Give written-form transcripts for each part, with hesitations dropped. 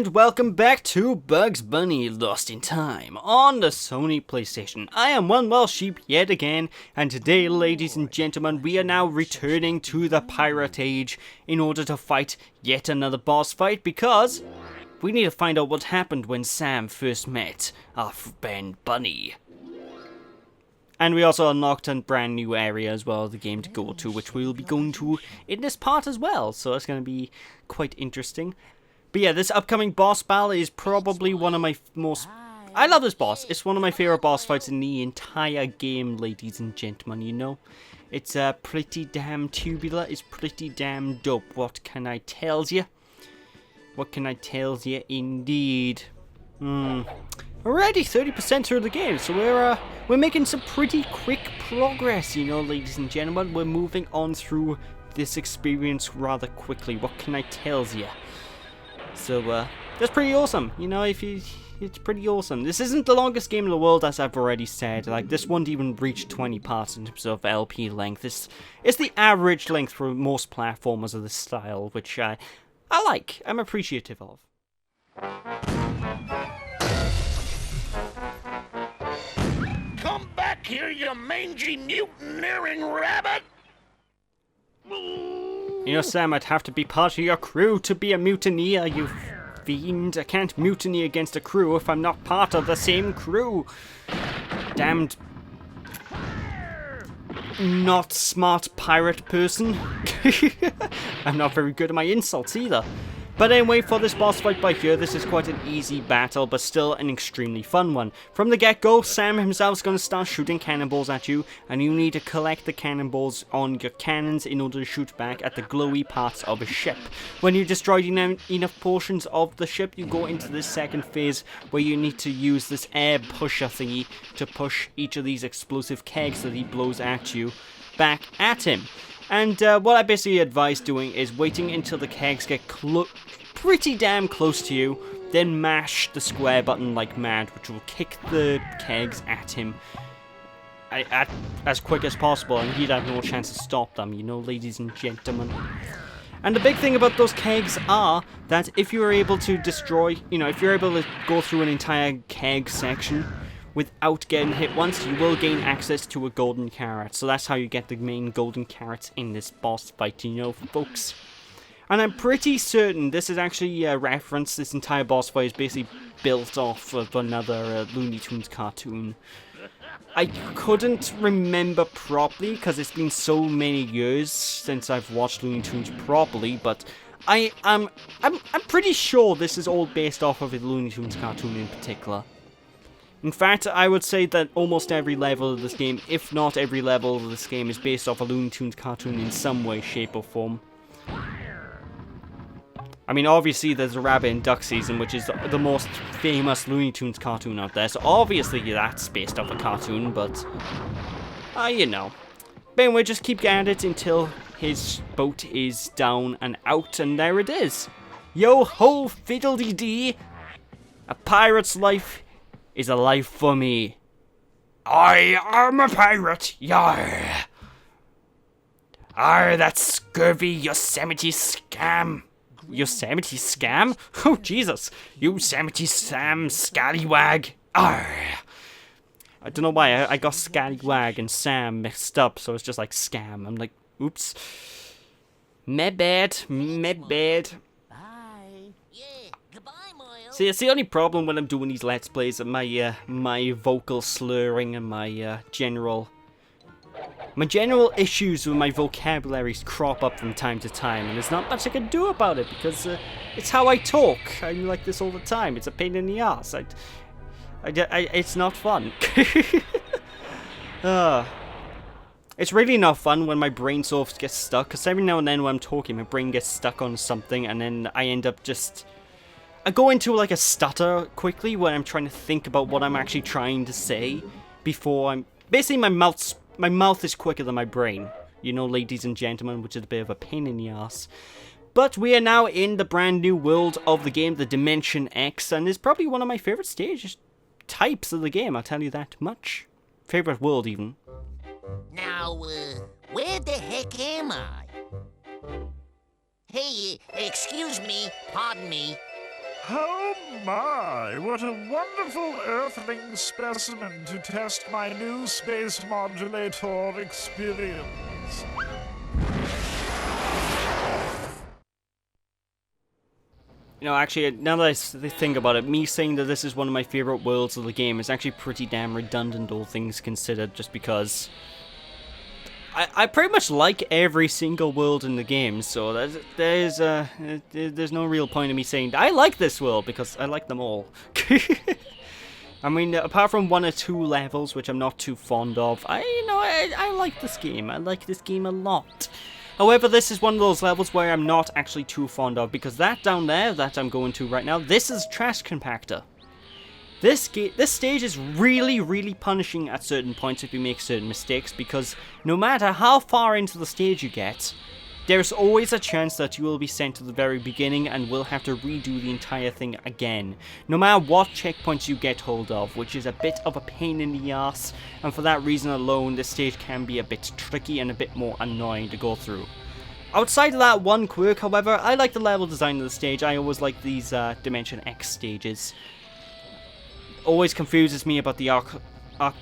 And welcome back to Bugs Bunny Lost in Time on the Sony PlayStation. I am One Well Sheep yet again, and today, ladies and gentlemen, we are now returning to the Pirate Age in order to fight yet another boss fight, because we need to find out what happened when Sam first met our friend Bunny. And we also unlocked a brand new area as well of the game to go to, which we will be going to in this part as well, so it's going to be quite interesting. But yeah, this upcoming boss battle is probably one of my most... I love this boss. It's one of my favorite boss fights in the entire game, ladies and gentlemen, you know. It's pretty damn tubular. It's pretty damn dope. What can I tell you? What can I tell you indeed? Already 30% through the game, so we're making some pretty quick progress, you know, ladies and gentlemen. We're moving on through this experience rather quickly. What can I tell you? So, that's pretty awesome, you know, it's pretty awesome. This isn't the longest game in the world, as I've already said. Like, this won't even reach 20 parts in terms of LP length. It's the average length for most platformers of this style, which I like. I'm appreciative of. Come back here, you mangy mutineering rabbit! You know, Sam, I'd have to be part of your crew to be a mutineer, you fiend. I can't mutiny against a crew if I'm not part of the same crew. Damned... not smart pirate person. I'm not very good at my insults either. But anyway, for this boss fight by here, this is quite an easy battle, but still an extremely fun one. From the get-go, Sam himself is going to start shooting cannonballs at you, and you need to collect the cannonballs on your cannons in order to shoot back at the glowy parts of a ship. When you destroy enough portions of the ship, you go into this second phase, where you need to use this air pusher thingy to push each of these explosive kegs that he blows at you back at him. And what I basically advise doing is waiting until the kegs get pretty damn close to you, then mash the square button like mad, which will kick the kegs at him as quick as possible, and he'd have no chance to stop them, you know, ladies and gentlemen. And the big thing about those kegs are that if you're able to destroy, you know, if you're able to go through an entire keg section without getting hit once, you will gain access to a golden carrot. So that's how you get the main golden carrots in this boss fight, you know, folks. And I'm pretty certain this is actually a reference. This entire boss fight is basically built off of another Looney Tunes cartoon. I couldn't remember properly because it's been so many years since I've watched Looney Tunes properly, but I'm pretty sure this is all based off of a Looney Tunes cartoon in particular. In fact, I would say that almost every level of this game, if not every level of this game, is based off a Looney Tunes cartoon in some way, shape, or form. I mean, obviously there's a Rabbit and Duck season, which is the most famous Looney Tunes cartoon out there, so obviously that's based off a cartoon, but... you know. But anyway, just keep at it until his boat is down and out, and there it is. Yo-ho, fiddle-dee-dee! A pirate's life is a life for me. I am a pirate, yar! Arr, that scurvy Yosemite scam! Yosemite scam? Oh, Jesus! Yosemite Sam scallywag! Arr! I don't know why, I got scallywag and Sam mixed up, so it's just like scam. I'm like, oops. Me bad, me bad. See, it's the only problem when I'm doing these Let's Plays, that my vocal slurring and my general issues with my vocabularies crop up from time to time, and there's not much I can do about it, because it's how I talk. I'm like this all the time. It's a pain in the ass. It's not fun. It's really not fun when my brain sort of gets stuck, because every now and then when I'm talking, my brain gets stuck on something, and then I end up just... I go into like a stutter quickly when I'm trying to think about what I'm actually trying to say before I'm... Basically, my mouth is quicker than my brain, you know, ladies and gentlemen, which is a bit of a pain in the ass. But we are now in the brand new world of the game, the Dimension X, and it's probably one of my favorite stage types of the game, I'll tell you that much. Favorite world, even. Now, where the heck am I? Hey, excuse me, pardon me. Oh my, what a wonderful earthling specimen to test my new space modulator experience. You know, actually, now that I think about it, me saying that this is one of my favorite worlds of the game is actually pretty damn redundant, all things considered, just because I pretty much like every single world in the game, so there's no real point in me saying I like this world, because I like them all. I mean, apart from 1 or 2 levels, which I'm not too fond of, I like this game. I like this game a lot. However, this is one of those levels where I'm not actually too fond of, because that down there that I'm going to right now, this is Trash Compactor. This stage is really, really punishing at certain points if you make certain mistakes, because no matter how far into the stage you get, there's always a chance that you will be sent to the very beginning and will have to redo the entire thing again, no matter what checkpoints you get hold of, which is a bit of a pain in the ass, and for that reason alone, this stage can be a bit tricky and a bit more annoying to go through. Outside of that one quirk, however, I like the level design of the stage. I always like these Dimension X stages. Always confuses me about the architectural.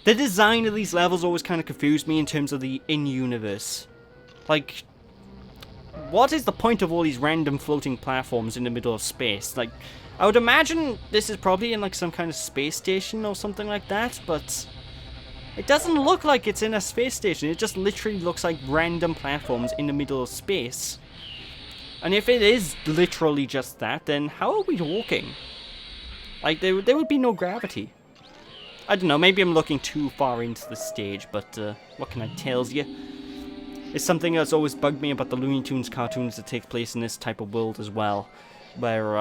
The design of these levels always kind of confused me in terms of the in-universe. Like, what is the point of all these random floating platforms in the middle of space? Like, I would imagine this is probably in like some kind of space station or something like that, but it doesn't look like it's in a space station. It just literally looks like random platforms in the middle of space. And if it is literally just that, then how are we walking? Like, there would be no gravity. I don't know, maybe I'm looking too far into the stage, but what can I tell you? It's something that's always bugged me about the Looney Tunes cartoons that take place in this type of world as well, where,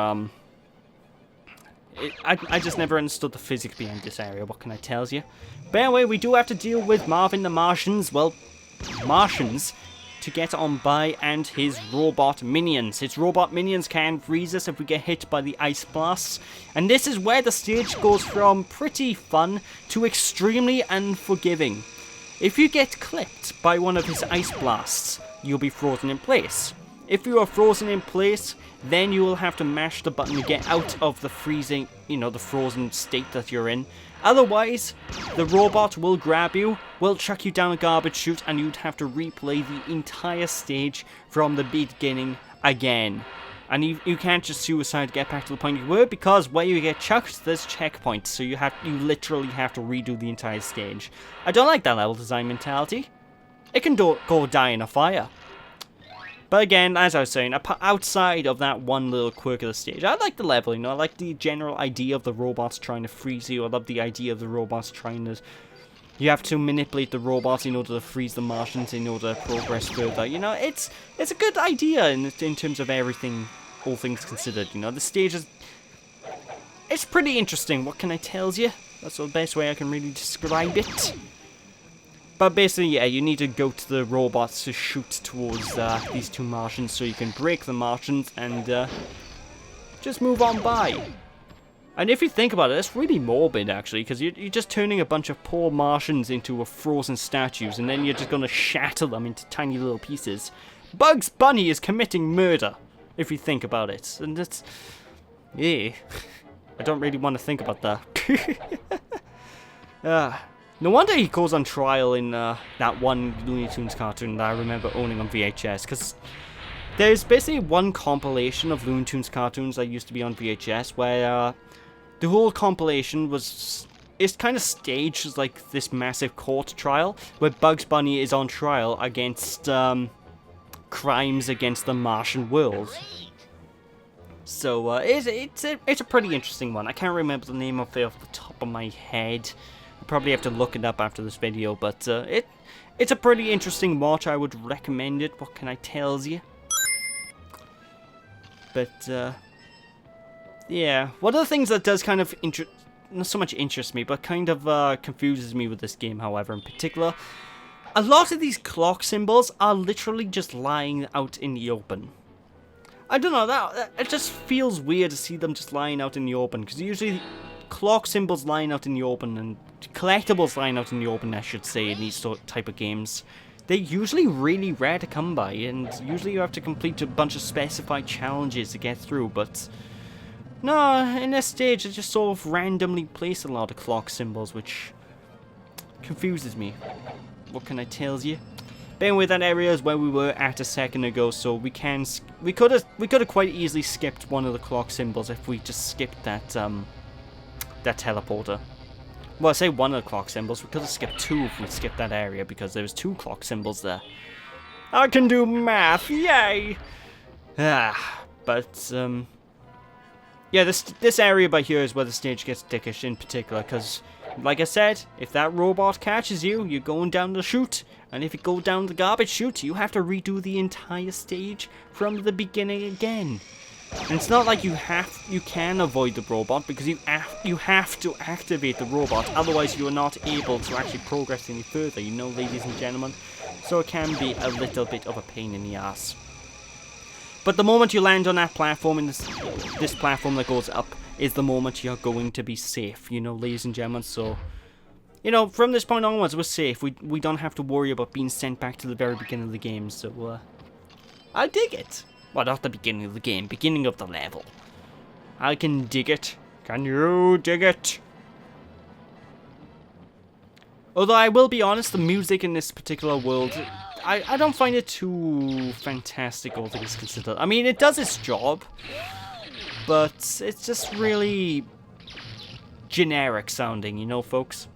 I just never understood the physics behind this area, what can I tell you? But anyway, we do have to deal with Marvin the Martians, well, Martians, to get on by, and his robot minions. His robot minions can freeze us if we get hit by the ice blasts, and this is where the stage goes from pretty fun to extremely unforgiving. If you get clipped by one of his ice blasts, you'll be frozen in place. If you are frozen in place, then you will have to mash the button to get out of the freezing, the frozen state that you're in. Otherwise, the robot will grab you, will chuck you down a garbage chute, and you'd have to replay the entire stage from the beginning again. And you can't just suicide to get back to the point you were, because where you get chucked, there's checkpoints, so you literally have to redo the entire stage. I don't like that level design mentality. It can go die in a fire. But again, as I was saying, outside of that one little quirk of the stage, I like the level, I like the general idea of the robots trying to freeze you. I love the idea of the robots trying to... You have to manipulate the robots in order to freeze the Martians in order to progress further. It's a good idea in terms of everything, all things considered. The stage is... It's pretty interesting, what can I tell you? That's the best way I can really describe it. But basically, yeah, you need to go to the robots to shoot towards these 2 Martians so you can break the Martians and just move on by. And if you think about it, it's really morbid, actually, because you're just turning a bunch of poor Martians into frozen statues, and then you're just going to shatter them into tiny little pieces. Bugs Bunny is committing murder, if you think about it. And it's... yeah. I don't really want to think about that. No wonder he goes on trial in that one Looney Tunes cartoon that I remember owning on VHS, because there's basically one compilation of Looney Tunes cartoons that used to be on VHS, where the whole compilation it's kind of staged as like this massive court trial, where Bugs Bunny is on trial against crimes against the Martian world. So it's a pretty interesting one. I can't remember the name of it off the top of my head. Probably have to look it up after this video, but it's a pretty interesting watch. I would recommend it. What can I tell you? But yeah, one of the things that does kind of not so much interest me, but kind of confuses me with this game, however, in particular, a lot of these clock symbols are literally just lying out in the open. I don't know, that it just feels weird to see them just lying out in the open, because usually clock symbols lying out in the open and collectibles lying out in the open, I should say, in these type of games, they're usually really rare to come by, and usually you have to complete a bunch of specified challenges to get through, but no, in this stage I just sort of randomly place a lot of clock symbols, which confuses me. What can I tell you? But anyway, that area is where we were at a second ago, so we could have quite easily skipped one of the clock symbols if we just skipped that that teleporter. Well, I say one of the clock symbols. We could have skipped two if we skipped that area because there was two clock symbols there. I can do math, yay! But yeah, this area by here is where the stage gets dickish in particular, because, like I said, if that robot catches you, you're going down the chute, and if you go down the garbage chute, you have to redo the entire stage from the beginning again. And it's not like you can avoid the robot, because you have to activate the robot, otherwise you are not able to actually progress any further, you know, ladies and gentlemen. So it can be a little bit of a pain in the ass. But the moment you land on that platform, in this platform that goes up, is the moment you're going to be safe, you know, ladies and gentlemen. So, you know, from this point onwards, we're safe. We don't have to worry about being sent back to the very beginning of the game, so, I dig it. Well, not the beginning of the game, beginning of the level. I can dig it. Can you dig it? Although I will be honest, the music in this particular world, I don't find it too fantastic, all things considered. I mean, it does its job, but it's just really generic sounding, you know, folks?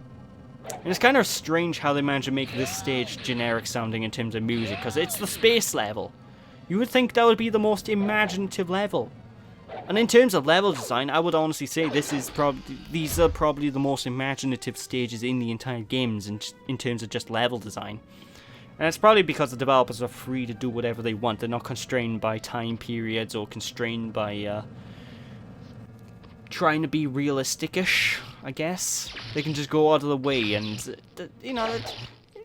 And it's kind of strange how they managed to make this stage generic sounding in terms of music, because it's the space level. You would think that would be the most imaginative level. And in terms of level design, I would honestly say these are probably the most imaginative stages in the entire games in terms of just level design. And it's probably because the developers are free to do whatever they want. They're not constrained by time periods or constrained by trying to be realistic-ish, I guess. They can just go out of the way, and you know,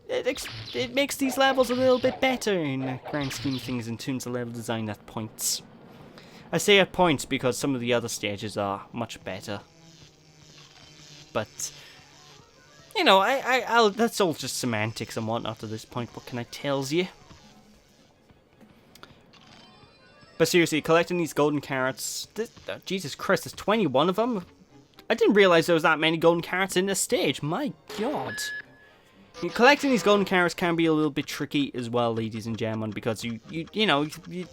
it makes these levels a little bit better in the grand scheme of things in terms of level design at points. I say at points because some of the other stages are much better. But, you know, I'll that's all just semantics and whatnot at this point. What can I tell you? But seriously, collecting these golden carrots, Jesus Christ, there's 21 of them? I didn't realize there was that many golden carrots in this stage, my god. Collecting these golden carrots can be a little bit tricky as well, ladies and gentlemen, because you know,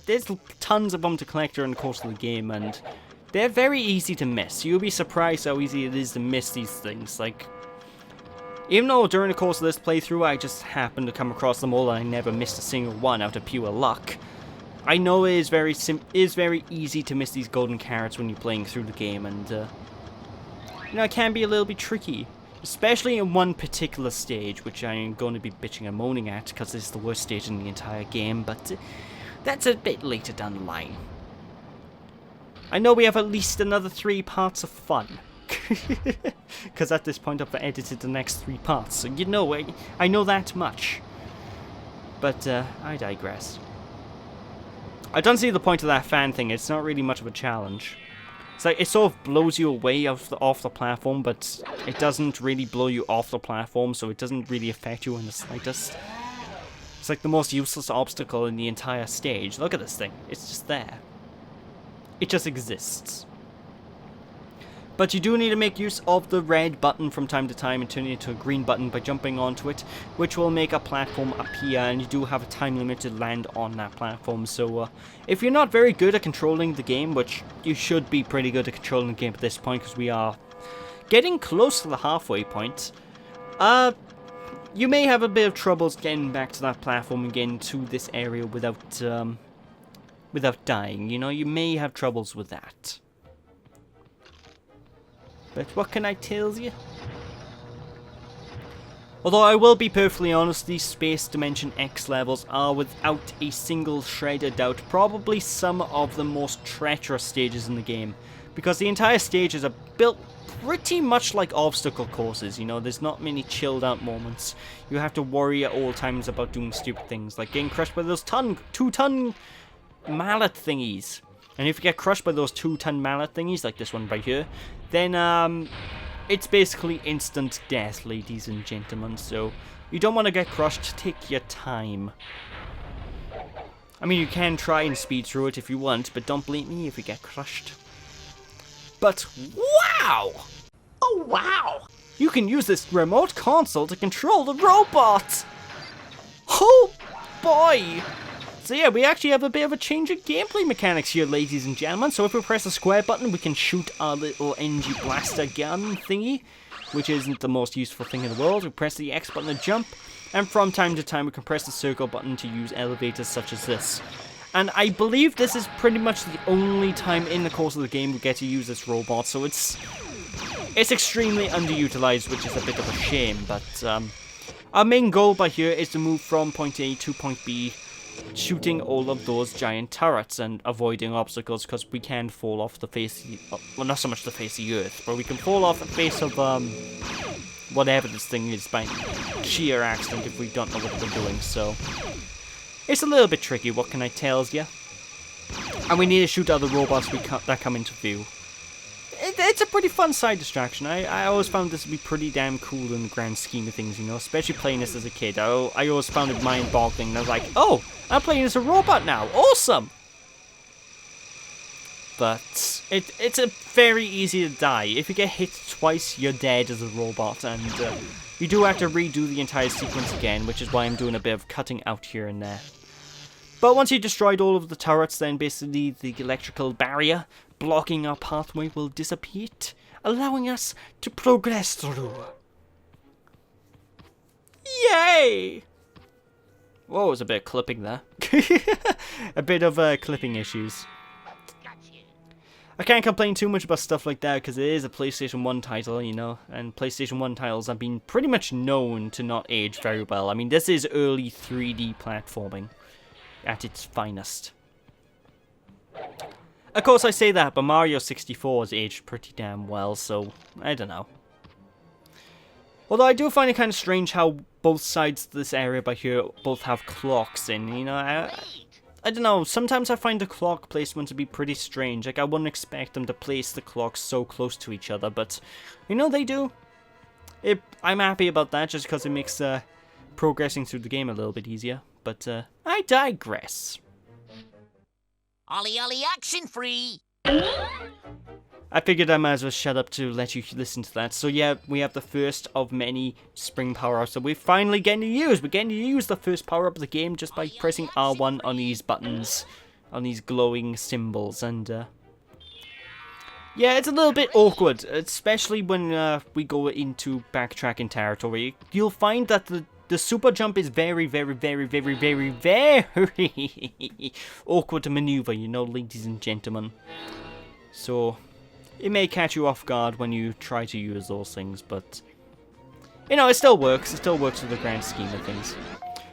there's tons of them to collect during the course of the game, and they're very easy to miss. You'll be surprised how easy it is to miss these things. Like, even though during the course of this playthrough I just happened to come across them all and I never missed a single one out of pure luck, I know it is very easy to miss these golden carrots when you're playing through the game, and you know, it can be a little bit tricky. Especially in one particular stage, which I am going to be bitching and moaning at, because this is the worst stage in the entire game, but that's a bit later down the line. I know we have at least another 3 parts of fun. Because at this point I've edited the next 3 parts, so you know, I know that much. But, I digress. I don't see the point of that fan thing. It's not really much of a challenge. It's like, it sort of blows you away off the platform, but it doesn't really blow you off the platform, so it doesn't really affect you in the slightest. It's like the most useless obstacle in the entire stage. Look at this thing. It's just there. It just exists. But you do need to make use of the red button from time to time and turn it into a green button by jumping onto it, which will make a platform appear, and you do have a time limit to land on that platform. So if you're not very good at controlling the game, which you should be pretty good at controlling the game at this point because we are getting close to the halfway point, you may have a bit of troubles getting back to that platform and getting to this area without dying. You know, you may have troubles with that. But what can I tell you? Although I will be perfectly honest, these Space Dimension X levels are, without a single shred of doubt, probably some of the most treacherous stages in the game. Because the entire stages are built pretty much like obstacle courses, you know, there's not many chilled out moments. You have to worry at all times about doing stupid things, like getting crushed by those 2-ton mallet thingies. And if you get crushed by those 2-ton mallet thingies, like this one right here, then it's basically instant death, ladies and gentlemen, so you don't want to get crushed, take your time. I mean, you can try and speed through it if you want, but don't blame me if you get crushed. But wow! Oh, wow! You can use this remote console to control the robot! Oh boy! So yeah, we actually have a bit of a change of gameplay mechanics here, ladies and gentlemen. So if we press the square button, we can shoot our little NG blaster gun thingy, which isn't the most useful thing in the world. We press the X button to jump, and from time to time we can press the circle button to use elevators such as this. And I believe this is pretty much the only time in the course of the game we get to use this robot, so it's extremely underutilized, which is a bit of a shame, but our main goal by here is to move from point A to point B, shooting all of those giant turrets and avoiding obstacles, because we can fall off the face, well, not so much the face of the earth, but we can fall off the face of whatever this thing is by sheer accident if we don't know what we're doing, so it's a little bit tricky, what can I tell you? And we need to shoot other robots that come into view. It's a pretty fun side distraction. I always found this to be pretty damn cool in the grand scheme of things, you know, especially playing this as a kid. I always found it mind-boggling, and I was like, oh, I'm playing as a robot now, awesome! But it's a very easy to die. If you get hit twice, you're dead as a robot, and you do have to redo the entire sequence again, which is why I'm doing a bit of cutting out here and there. But once you've destroyed all of the turrets, then basically the electrical barrier blocking our pathway will dissipate, allowing us to progress through. Yay! Whoa, there's a bit of clipping there. A bit of clipping issues. I can't complain too much about stuff like that because it is a PlayStation 1 title, you know, and PlayStation 1 titles have been pretty much known to not age very well. I mean, this is early 3D platforming at its finest. Of course I say that, but Mario 64 has aged pretty damn well, so I don't know. Although I do find it kind of strange how both sides of this area by here both have clocks in, you know, I don't know, sometimes I find the clock placement to be pretty strange, like I wouldn't expect them to place the clocks so close to each other, but, you know, they do. I'm happy about that just because it makes progressing through the game a little bit easier, but I digress. Ollie Ollie action free! I figured I might as well shut up to let you listen to that. So yeah, we have the first of many spring power-ups that we're finally getting to use. We're getting to use the first power-up of the game just by pressing R1 on these buttons, on these glowing symbols, and yeah, it's a little bit awkward, especially when we go into backtracking territory. You'll find that the super jump is very, very, very, very, very, very awkward to maneuver, you know, ladies and gentlemen. So it may catch you off guard when you try to use those things, but you know, it still works. It still works with the grand scheme of things.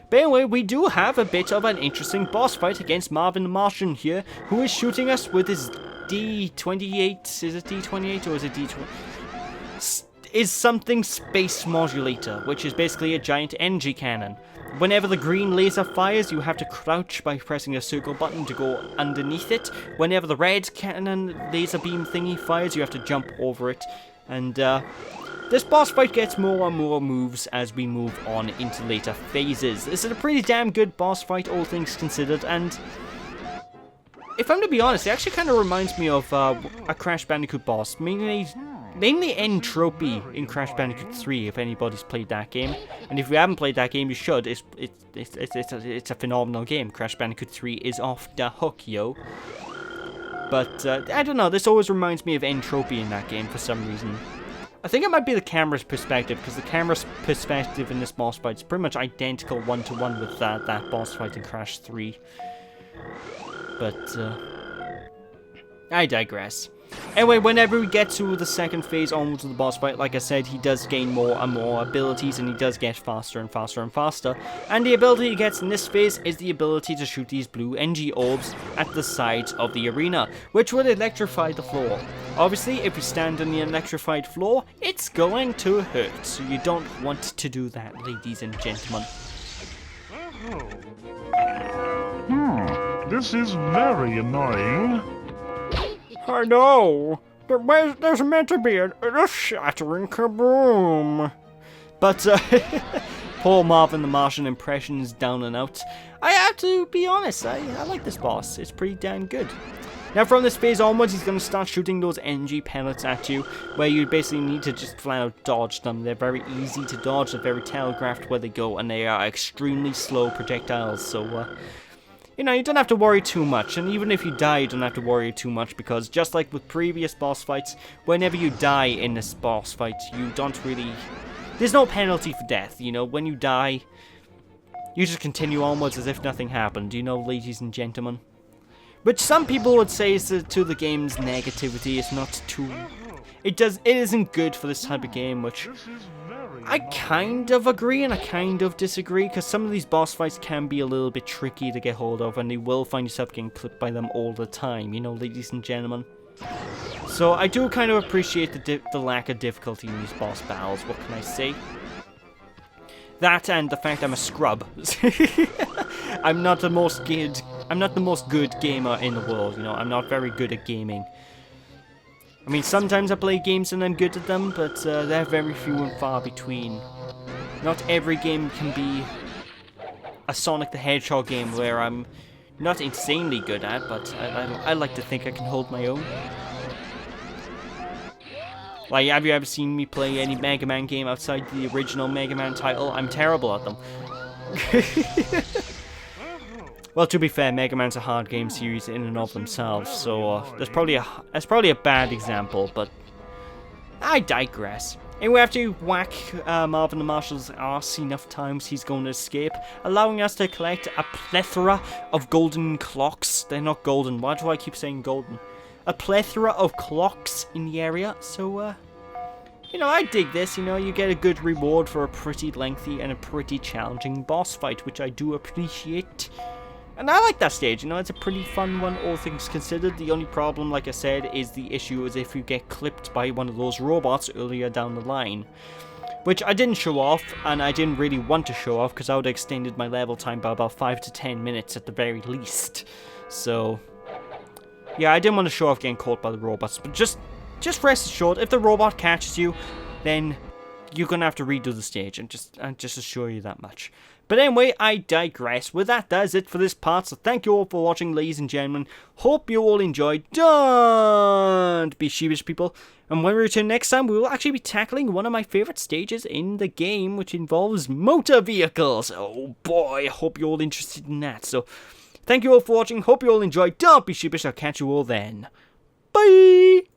But anyway, we do have a bit of an interesting boss fight against Marvin the Martian here, who is shooting us with his D28. Is it D28 or is it D20? Is something space modulator, which is basically a giant energy cannon. Whenever the green laser fires, you have to crouch by pressing a circle button to go underneath it. Whenever the red cannon laser beam thingy fires, you have to jump over it. And this boss fight gets more and more moves as we move on into later phases. This is a pretty damn good boss fight, all things considered, and if I'm to be honest, it actually kind of reminds me of a Crash Bandicoot boss, mainly Entropy in Crash Bandicoot 3, if anybody's played that game. And if you haven't played that game, you should. It's a phenomenal game. Crash Bandicoot 3 is off the hook, yo. But, I don't know, this always reminds me of Entropy in that game for some reason. I think it might be the camera's perspective, because the camera's perspective in this boss fight is pretty much identical one-to-one with that boss fight in Crash 3. But, I digress. Anyway, whenever we get to the second phase onwards of the boss fight, like I said, he does gain more and more abilities, and he does get faster and faster and faster. And the ability he gets in this phase is the ability to shoot these blue NG orbs at the sides of the arena, which will electrify the floor. Obviously, if you stand on the electrified floor, it's going to hurt, so you don't want to do that, ladies and gentlemen. This is very annoying. I know. there's meant to be a shattering kaboom. But, poor Marvin the Martian impression is down and out. I have to be honest, I like this boss. It's pretty damn good. Now from this phase onwards, he's going to start shooting those energy pellets at you, where you basically need to just flat out dodge them. They're very easy to dodge, they're very telegraphed where they go, and they are extremely slow projectiles, so, you know, you don't have to worry too much, and even if you die, you don't have to worry too much, because just like with previous boss fights, whenever you die in this boss fight, you don't really... There's no penalty for death, you know, when you die, you just continue onwards as if nothing happened, you know, ladies and gentlemen. Which some people would say is to the game's negativity. It's not too... It isn't good for this type of game, which I kind of agree and I kind of disagree, because some of these boss fights can be a little bit tricky to get hold of, and you will find yourself getting clipped by them all the time, you know, ladies and gentlemen. So I do kind of appreciate the lack of difficulty in these boss battles, what can I say? That and the fact I'm a scrub. I'm not the most good gamer in the world, you know, I'm not very good at gaming. I mean, sometimes I play games and I'm good at them, but they're very few and far between. Not every game can be a Sonic the Hedgehog game where I'm not insanely good at, but I like to think I can hold my own. Like, have you ever seen me play any Mega Man game outside the original Mega Man title? I'm terrible at them. Well, to be fair, Mega Man's a hard game series in and of themselves, so that's probably a bad example, but I digress. Anyway, after you whack Marvin the Marshal's arse enough times, he's going to escape, allowing us to collect a plethora of golden clocks. They're not golden. Why do I keep saying golden? A plethora of clocks in the area, so, you know, I dig this, you know, you get a good reward for a pretty lengthy and a pretty challenging boss fight, which I do appreciate. And I like that stage, you know, it's a pretty fun one, all things considered. The only problem, like I said, is the issue is if you get clipped by one of those robots earlier down the line. Which I didn't show off, and I didn't really want to show off, because I would have extended my level time by about 5 to 10 minutes at the very least. So... yeah, I didn't want to show off getting caught by the robots, but just rest assured, if the robot catches you, then you're gonna have to redo the stage, and just assure you that much. But anyway, I digress. With that is it for this part, so thank you all for watching, ladies and gentlemen. Hope you all enjoyed. Don't be sheepish, people. And when we return next time, we will actually be tackling one of my favourite stages in the game, which involves motor vehicles. Oh boy, I hope you're all interested in that. So, thank you all for watching. Hope you all enjoyed. Don't be sheepish. I'll catch you all then. Bye!